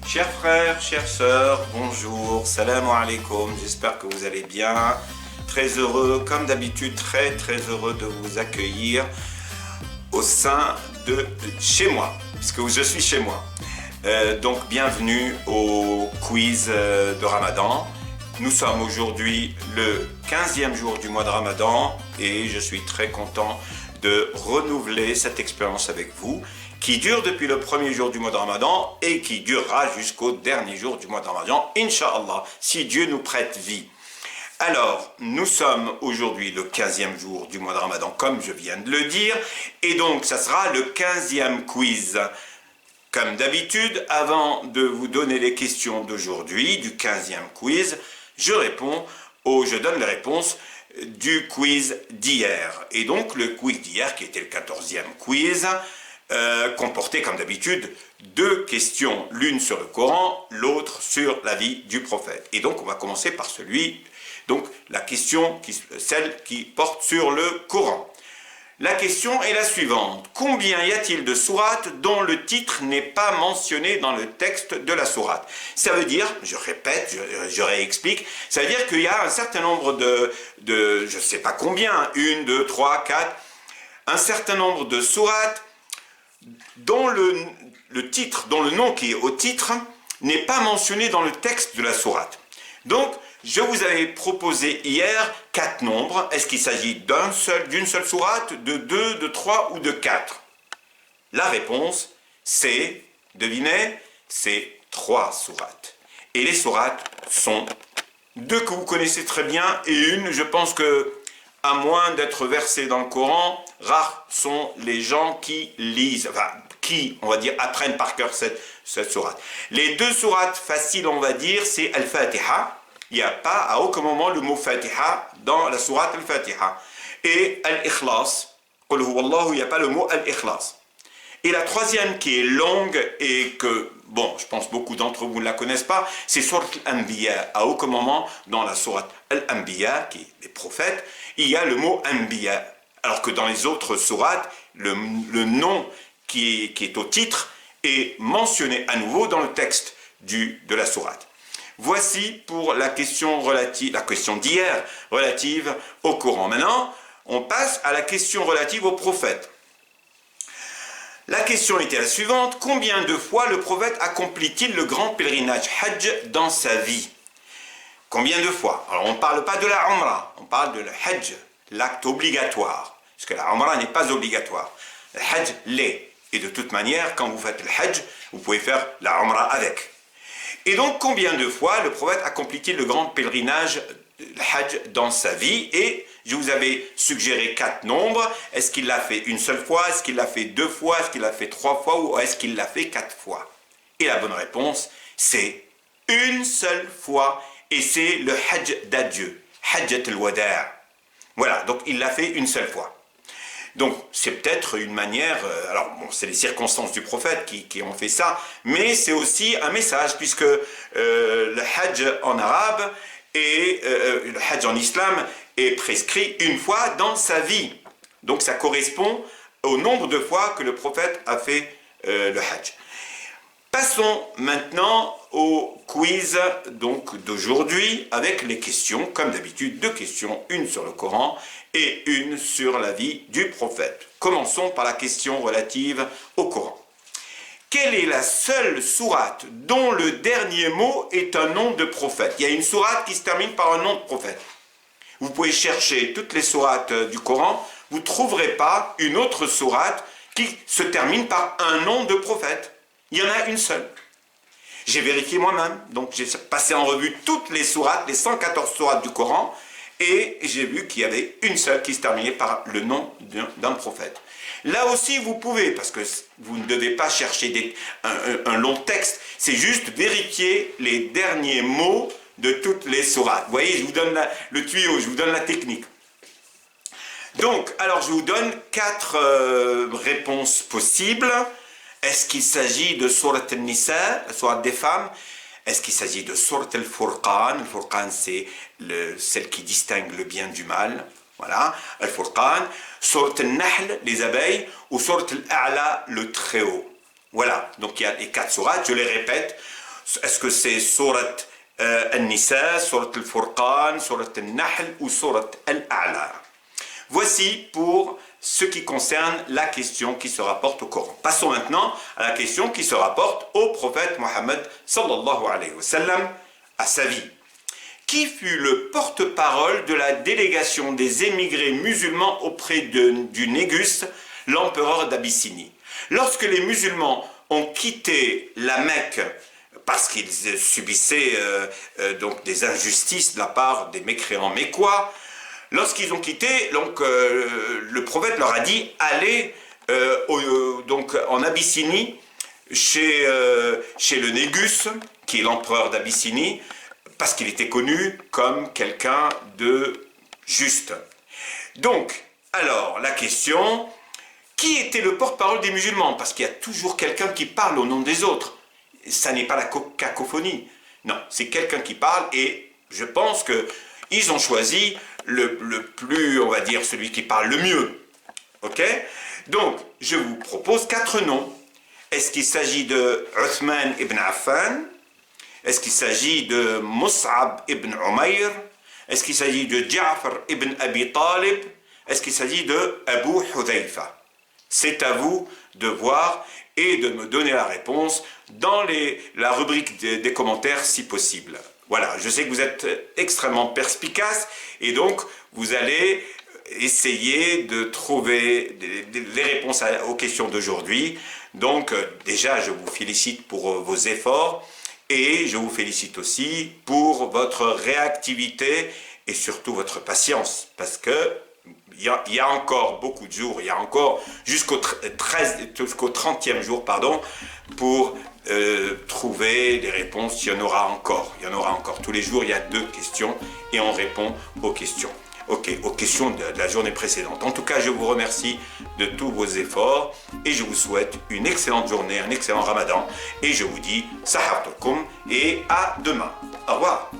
Chers frères, chères sœurs, bonjour, salam alaikum, j'espère que vous allez bien. Très heureux, comme d'habitude, très heureux de vous accueillir au sein de chez moi, puisque je suis chez moi. Donc bienvenue au quiz de Ramadan. Nous sommes aujourd'hui le 15e jour du mois de Ramadan et je suis très content de renouveler cette expérience avec vous qui dure depuis le premier jour du mois de Ramadan et qui durera jusqu'au dernier jour du mois de Ramadan, Inch'Allah, si Dieu nous prête vie. Alors, nous sommes aujourd'hui le 15e jour du mois de Ramadan, comme je viens de le dire, et donc ça sera le 15e quiz. Comme d'habitude, avant de vous donner les questions d'aujourd'hui, du 15e quiz, je donne les réponses du quiz d'hier. Et donc, le quiz d'hier, qui était le 14e quiz, comportait comme d'habitude deux questions, l'une sur le Coran, l'autre sur la vie du prophète. Et donc on va commencer par la question, celle qui porte sur le Coran. La question est la suivante. Combien y a-t-il de sourates dont le titre n'est pas mentionné dans le texte de la sourate? Ça veut dire, je répète, je réexplique, ça veut dire qu'il y a un certain nombre de je ne sais pas combien, 1, 2, 3, 4, un certain nombre de sourates dont le titre, dont le nom qui est au titre n'est pas mentionné dans le texte de la sourate. Donc, je vous avais proposé hier 4 nombres. Est-ce qu'il s'agit d'une seule sourate, de 2, de 3 ou de 4? La réponse, c'est, devinez, c'est 3 sourates. Et les sourates sont 2 que vous connaissez très bien et une, je pense que, à moins d'être versé dans le Coran, rares sont les gens qui lisent, qui, on va dire, apprennent par cœur cette sourate. Les 2 sourates faciles, on va dire, c'est Al-Fatiha. Il n'y a pas à aucun moment le mot Fatiha dans la sourate Al-Fatiha. Et Al-Ikhlas, Qul huwallahu, il n'y a pas le mot Al-Ikhlas. Et la troisième qui est longue et que, je pense beaucoup d'entre vous ne la connaissent pas, c'est Sourate Al-Anbiya. À aucun moment dans la sourate Al-Anbiya, qui est les prophètes, il y a le mot Anbiya. Alors que dans les autres sourates, le nom qui est au titre est mentionné à nouveau dans le texte de la sourate. Voici pour la question d'hier relative au Coran. Maintenant, on passe à la question relative au prophète. La question était la suivante. Combien de fois le prophète accomplit-il le grand pèlerinage Hajj dans sa vie? Combien de fois? Alors on ne parle pas de la Umrah, on parle de le Hajj, l'acte obligatoire. Parce que la Umrah n'est pas obligatoire. Le Hajj l'est. Et de toute manière, quand vous faites le Hajj, vous pouvez faire la Umrah avec. Et donc, combien de fois le prophète accomplit-il le grand pèlerinage, le Hajj, dans sa vie? Et je vous avais suggéré 4 nombres. Est-ce qu'il l'a fait une seule fois? Est-ce qu'il l'a fait 2 fois? Est-ce qu'il l'a fait 3 fois? Ou est-ce qu'il l'a fait 4 fois? Et la bonne réponse, c'est une seule fois. Et c'est le Hajj d'adieu, Hajjat al-Wada'. Voilà, donc il l'a fait une seule fois. Donc c'est peut-être une manière, c'est les circonstances du prophète qui ont fait ça, mais c'est aussi un message, puisque le Hajj en arabe et le Hajj en islam est prescrit une fois dans sa vie. Donc ça correspond au nombre de fois que le prophète a fait le Hajj. Passons maintenant au quiz d'aujourd'hui avec les questions, comme d'habitude, 2 questions, une sur le Coran et une sur la vie du prophète. Commençons par la question relative au Coran. Quelle est la seule sourate dont le dernier mot est un nom de prophète? Il y a une sourate qui se termine par un nom de prophète. Vous pouvez chercher toutes les sourates du Coran, vous ne trouverez pas une autre sourate qui se termine par un nom de prophète. Il y en a une seule. J'ai vérifié moi-même, donc j'ai passé en revue toutes les sourates, les 114 sourates du Coran, et j'ai vu qu'il y avait une seule qui se terminait par le nom d'un prophète. Là aussi, vous pouvez, parce que vous ne devez pas chercher un long texte, c'est juste vérifier les derniers mots de toutes les sourates. Vous voyez, je vous donne le tuyau, je vous donne la technique. Donc, alors je vous donne 4 réponses possibles. Est-ce qu'il s'agit de Sourate An-Nisa, la sourate des femmes? Est-ce qu'il s'agit de Sourate Al-Furqan? Al-Furqan, c'est celle qui distingue le bien du mal. Voilà, Al-Furqan. Sourate Al-Nahl, les abeilles. Ou Sourate Al-A'la, le Très-Haut. Voilà, donc il y a les 4 sourates, je les répète. Est-ce que c'est Surat An-Nisa, Surat Al-Furqan, Surat Al-Nahl ou Surat Al-A'la? Voici pour ce qui concerne la question qui se rapporte au Coran. Passons maintenant à la question qui se rapporte au prophète Mohammed sallallahu alayhi wa sallam, à sa vie. Qui fut le porte-parole de la délégation des émigrés musulmans auprès du Négus, l'empereur d'Abyssinie? Lorsque les musulmans ont quitté la Mecque parce qu'ils subissaient donc des injustices de la part des mécréants mécois, lorsqu'ils ont quitté, donc, le prophète leur a dit « Allez donc, en Abyssinie, chez le Négus, qui est l'empereur d'Abyssinie, parce qu'il était connu comme quelqu'un de juste. » Donc, alors, la question, qui était le porte-parole des musulmans? Parce qu'il y a toujours quelqu'un qui parle au nom des autres. Ça n'est pas la cacophonie. Non, c'est quelqu'un qui parle et je pense qu'ils ont choisi le plus, on va dire, celui qui parle le mieux. Ok? Donc, je vous propose 4 noms. Est-ce qu'il s'agit de Uthman ibn Affan? Est-ce qu'il s'agit de Mus'ab ibn Umayr? Est-ce qu'il s'agit de Ja'far ibn Abi Talib? Est-ce qu'il s'agit de Abu Hudhayfa? C'est à vous de voir et de me donner la réponse dans la rubrique des commentaires si possible. Voilà, je sais que vous êtes extrêmement perspicace et donc vous allez essayer de trouver les réponses aux questions d'aujourd'hui. Donc déjà, je vous félicite pour vos efforts et je vous félicite aussi pour votre réactivité et surtout votre patience parce que il y a encore beaucoup de jours, il y a encore jusqu'au 30e jour, pardon, pour trouver des réponses. Il y en aura encore. Tous les jours, il y a 2 questions et on répond aux questions. Ok, aux questions de la journée précédente. En tout cas, je vous remercie de tous vos efforts et je vous souhaite une excellente journée, un excellent ramadan. Et je vous dis, sahartukum et à demain. Au revoir.